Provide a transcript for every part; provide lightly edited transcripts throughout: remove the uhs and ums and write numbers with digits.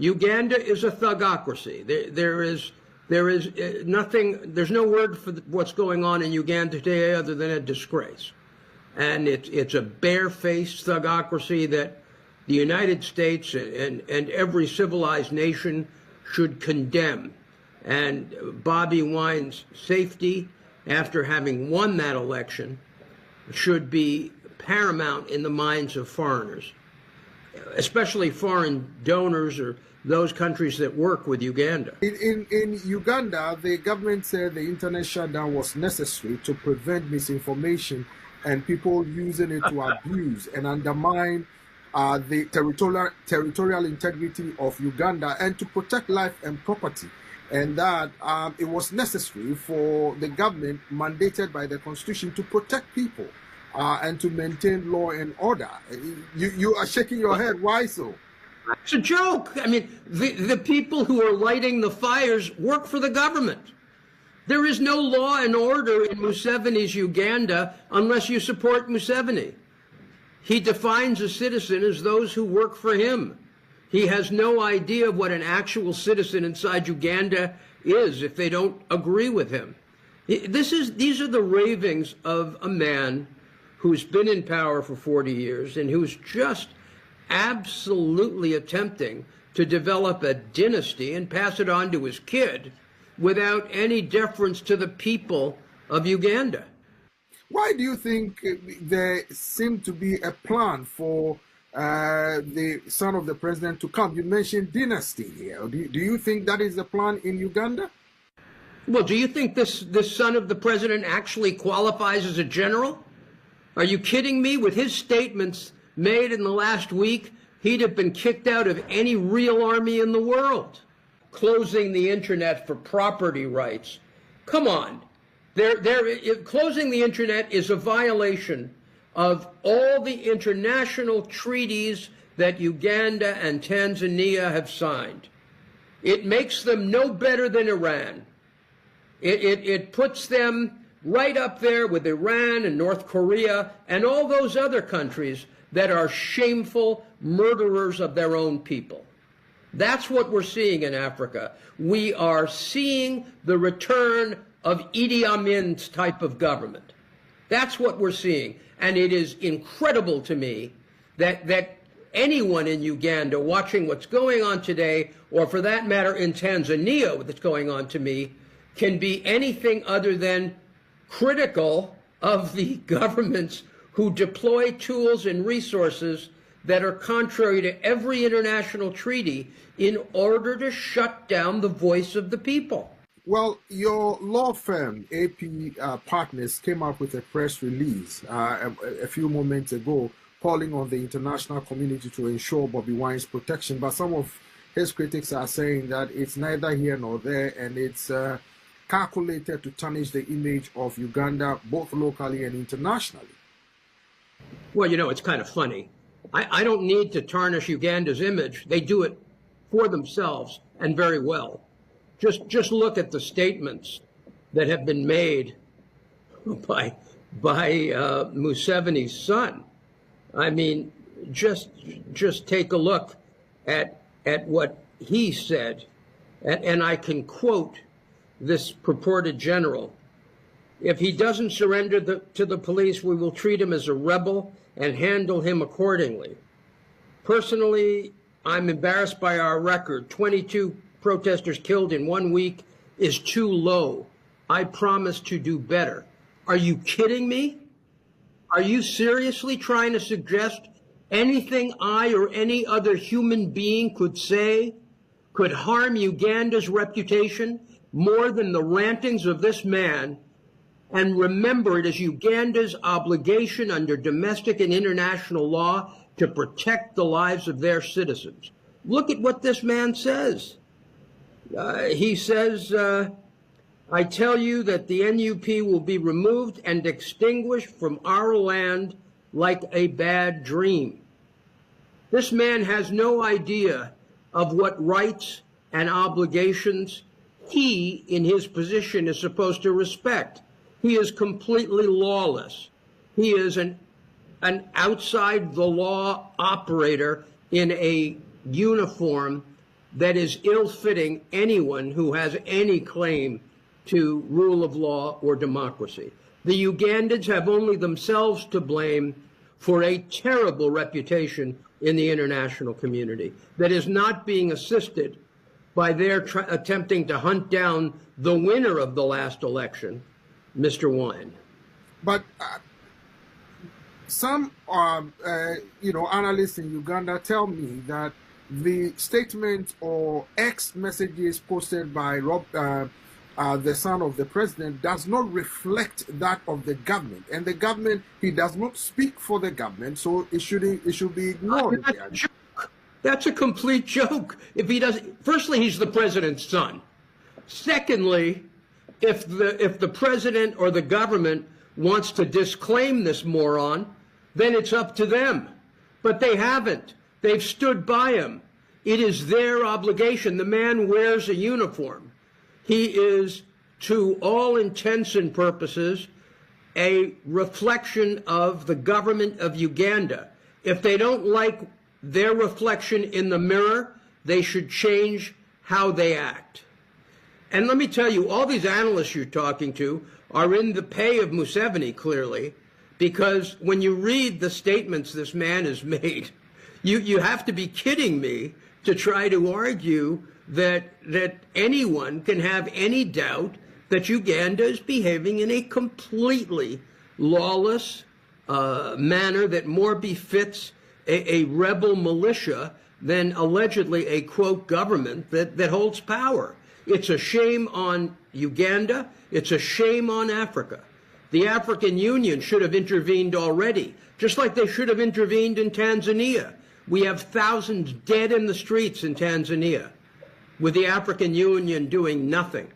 Uganda is a thugocracy. There is nothing, there's no word for what's going on in Uganda today other than a disgrace. And it's a barefaced thugocracy that the United States and every civilized nation should condemn. And Bobi Wine's safety, after having won that election, should be paramount in the minds of foreigners, especially foreign donors or those countries that work with Uganda. In Uganda, the government said the internet shutdown was necessary to prevent misinformation and people using it to abuse and undermine the territorial integrity of Uganda and to protect life and property. And that it was necessary for the government mandated by the Constitution to protect people and to maintain law and order. You are shaking your head. Why so? It's a joke. I mean, the people who are lighting the fires work for the government. There is no law and order in Museveni's Uganda unless you support Museveni. He defines a citizen as those who work for him. He has no idea of what an actual citizen inside Uganda is if they don't agree with him. These are the ravings of a man who's been in power for 40 years and who's just absolutely attempting to develop a dynasty and pass it on to his kid without any deference to the people of Uganda. Why do you think there seemed to be a plan for the son of the president to come? You mentioned dynasty here. Do you think that is the plan in Uganda? Well, do you think this son of the president actually qualifies as a general? Are you kidding me? With his statements made in the last week, he'd have been kicked out of any real army in the world. Closing the internet for property rights. Come on. Closing the internet is a violation of all the international treaties that Uganda and Tanzania have signed. It makes them no better than Iran. It puts them right up there with Iran and North Korea and all those other countries that are shameful murderers of their own people. That's what we're seeing in Africa. We are seeing the return of Idi Amin's type of government. That's what we're seeing. And it is incredible to me that anyone in Uganda watching what's going on today, or for that matter in Tanzania, what's going on to me, can be anything other than critical of the governments who deploy tools and resources that are contrary to every international treaty in order to shut down the voice of the people. Well, your law firm, AP Partners, came up with a press release a few moments ago calling on the international community to ensure Bobi Wine's protection. But some of his critics are saying that it's neither here nor there, and it's calculated to tarnish the image of Uganda, both locally and internationally. Well, you know, it's kind of funny. I don't need to tarnish Uganda's image. They do it for themselves and very well. Just look at the statements that have been made by Museveni's son. I mean, just take a look at what he said, and I can quote this purported general. If he doesn't surrender to the police, we will treat him as a rebel and handle him accordingly. Personally, I'm embarrassed by our record. 22 protesters killed in 1 week is too low. I promise to do better. Are you kidding me? Are you seriously trying to suggest anything I or any other human being could say could harm Uganda's reputation more than the rantings of this man? And remember, it is Uganda's obligation under domestic and international law to protect the lives of their citizens. Look at what this man says. He says, I tell you that the NUP will be removed and extinguished from our land like a bad dream. This man has no idea of what rights and obligations he, in his position, is supposed to respect. He is completely lawless. He is an outside the law operator in a uniform that is ill-fitting anyone who has any claim to rule of law or democracy. The Ugandans have only themselves to blame for a terrible reputation in the international community that is not being assisted by their attempting to hunt down the winner of the last election, Mr. Wine. But some analysts in Uganda tell me that the statement or X messages posted by the son of the president, does not reflect that of the government. And the government, he does not speak for the government, so it should be ignored. That's a complete joke. If he doesn't, firstly, he's the president's son. Secondly, if the president or the government wants to disclaim this moron, then it's up to them. But they haven't. They've stood by him. It is their obligation. The man wears a uniform. He is, to all intents and purposes, a reflection of the government of Uganda. If they don't like their reflection in the mirror, they should change how they act. And let me tell you, all these analysts you're talking to are in the pay of Museveni, clearly, because when you read the statements this man has made, you have to be kidding me to try to argue that anyone can have any doubt that Uganda is behaving in a completely lawless manner that more befits a rebel militia than allegedly a, quote, government that holds power. It's a shame on Uganda. It's a shame on Africa. The African Union should have intervened already, just like they should have intervened in Tanzania. We have thousands dead in the streets in Tanzania, with the African Union doing nothing.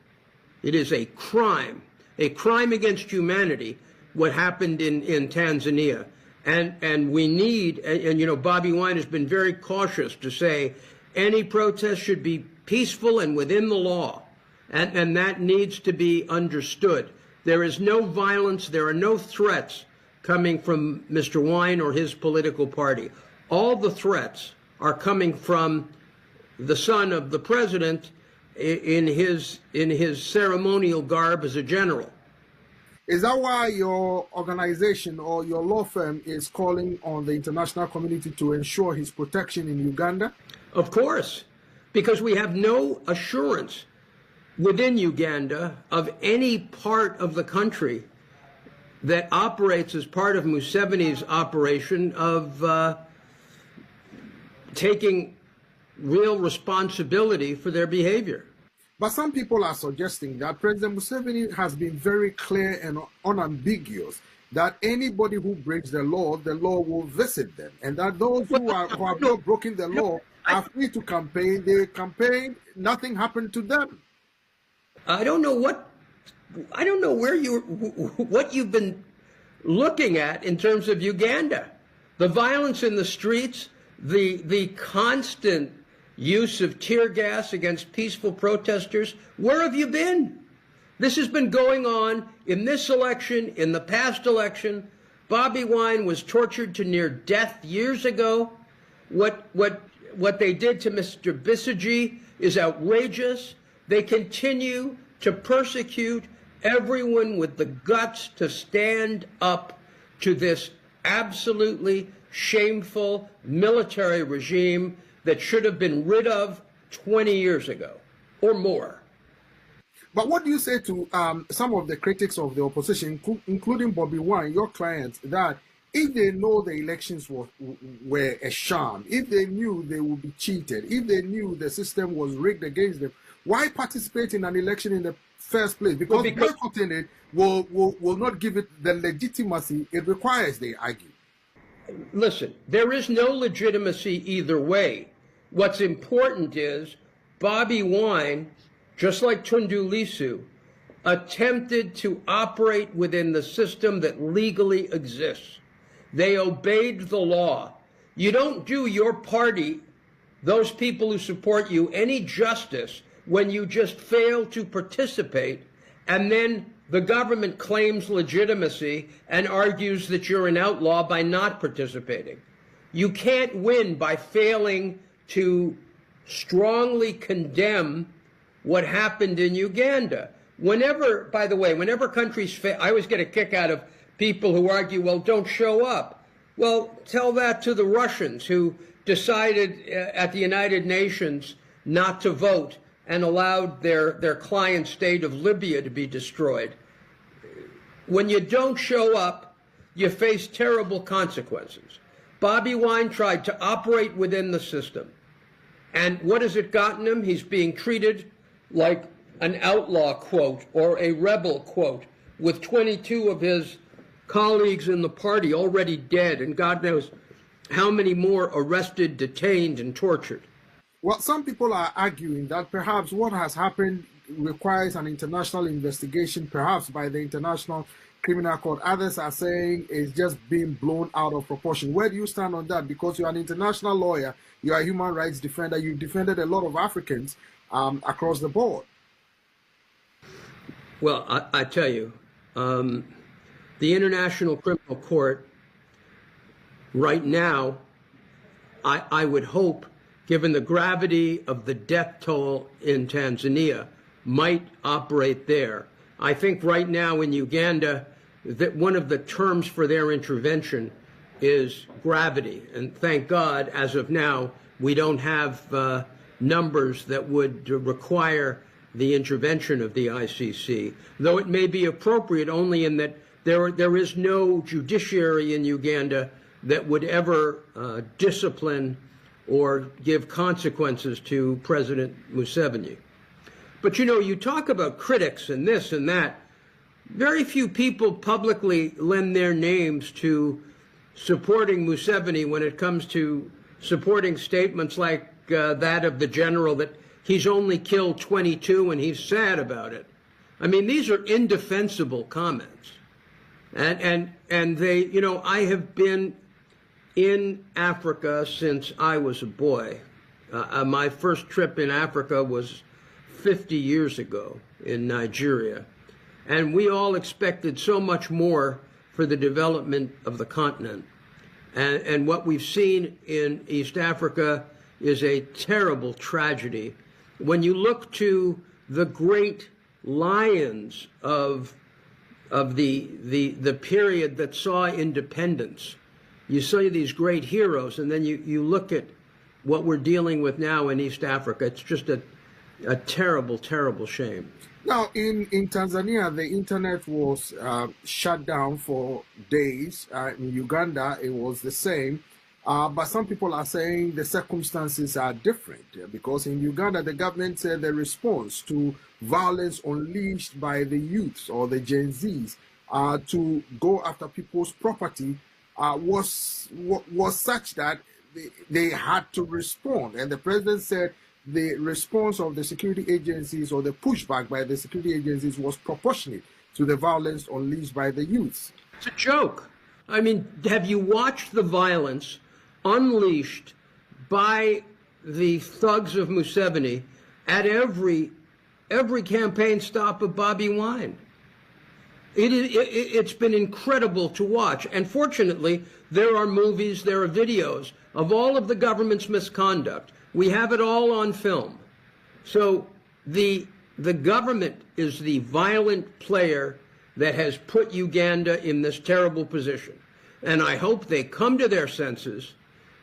It is a crime against humanity, what happened in Tanzania. And we need, and you know, Bobi Wine has been very cautious to say any protest should be peaceful and within the law. And that needs to be understood. There is no violence, there are no threats coming from Mr. Wine or his political party. All the threats are coming from the son of the president in his ceremonial garb as a general. Is that why your organization or your law firm is calling on the international community to ensure his protection in Uganda? Of course, because we have no assurance within Uganda of any part of the country that operates as part of Museveni's operation of taking real responsibility for their behavior. But some people are suggesting that President Museveni has been very clear and unambiguous that anybody who breaks the law will visit them, and that those who have not broken the law are free to campaign. They campaign, nothing happened to them. I don't know what you've been looking at in terms of Uganda. The violence in the streets, the constant use of tear gas against peaceful protesters. Where have you been? This has been going on in this election, in the past election. Bobi Wine was tortured to near death years ago. What they did to Mr. Bisigi is outrageous. They continue to persecute everyone with the guts to stand up to this absolutely shameful military regime that should have been rid of 20 years ago or more. But what do you say to some of the critics of the opposition, including Bobi Wine, your clients, that if they know the elections were a sham, if they knew they would be cheated, if they knew the system was rigged against them, why participate in an election in the first place? Because boycotting it will not give it the legitimacy it requires, they argue. Listen, there is no legitimacy either way. What's important is Bobi Wine, just like Tundu Lissu, attempted to operate within the system that legally exists. They obeyed the law. You don't do your party, those people who support you, any justice when you just fail to participate, and then the government claims legitimacy and argues that you're an outlaw by not participating. You can't win by failing to strongly condemn what happened in Uganda. Whenever, by the way, whenever countries fail, I always get a kick out of people who argue, well, don't show up. Well, tell that to the Russians who decided at the United Nations not to vote and allowed their client state of Libya to be destroyed. When you don't show up, you face terrible consequences. Bobi Wine tried to operate within the system. And what has it gotten him? He's being treated like an outlaw, quote, or a rebel, quote, with 22 of his colleagues in the party already dead, and God knows how many more arrested, detained, and tortured. Well, some people are arguing that perhaps what has happened requires an international investigation, perhaps by the International Criminal Court. Others are saying it's just being blown out of proportion. Where do you stand on that? Because you're an international lawyer, you're a human rights defender, you've defended a lot of Africans across the board. Well, I tell you, the International Criminal Court right now, I would hope, given the gravity of the death toll in Tanzania, might operate there. I think right now in Uganda, that one of the terms for their intervention is gravity. And thank God, as of now, we don't have numbers that would require the intervention of the ICC, though it may be appropriate only in that there is no judiciary in Uganda that would ever discipline or give consequences to President Museveni. But you know, you talk about critics and this and that. Very few people publicly lend their names to supporting Museveni when it comes to supporting statements like that of the general that he's only killed 22 and he's sad about it. I mean, these are indefensible comments. And they, you know, I have been in Africa since I was a boy. My first trip in Africa was 50 years ago in Nigeria. And we all expected so much more for the development of the continent. And what we've seen in East Africa is a terrible tragedy. When you look to the great lions of the period that saw independence, you see these great heroes, and then you look at what we're dealing with now in East Africa. It's just a terrible, terrible shame. Now, in Tanzania, the internet was shut down for days. In Uganda, it was the same. But some people are saying the circumstances are different because in Uganda, the government said the response to violence unleashed by the youths or the Gen Zs to go after people's property was such that they had to respond. And the president said the response of the security agencies or the pushback by the security agencies was proportionate to the violence unleashed by the youths. It's a joke. I mean, have you watched the violence unleashed by the thugs of Museveni at every campaign stop of Bobi Wine? It's been incredible to watch. And fortunately, there are movies, there are videos of all of the government's misconduct. We have it all on film. So the government is the violent player that has put Uganda in this terrible position. And I hope they come to their senses,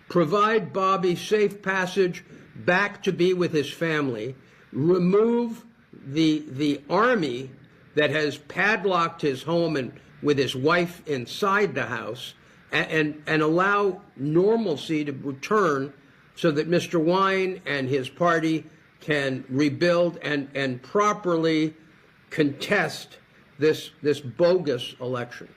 provide Bobi safe passage back to be with his family, remove the army that has padlocked his home and with his wife inside the house, and allow normalcy to return so that Mr. Wine and his party can rebuild and properly contest this bogus election.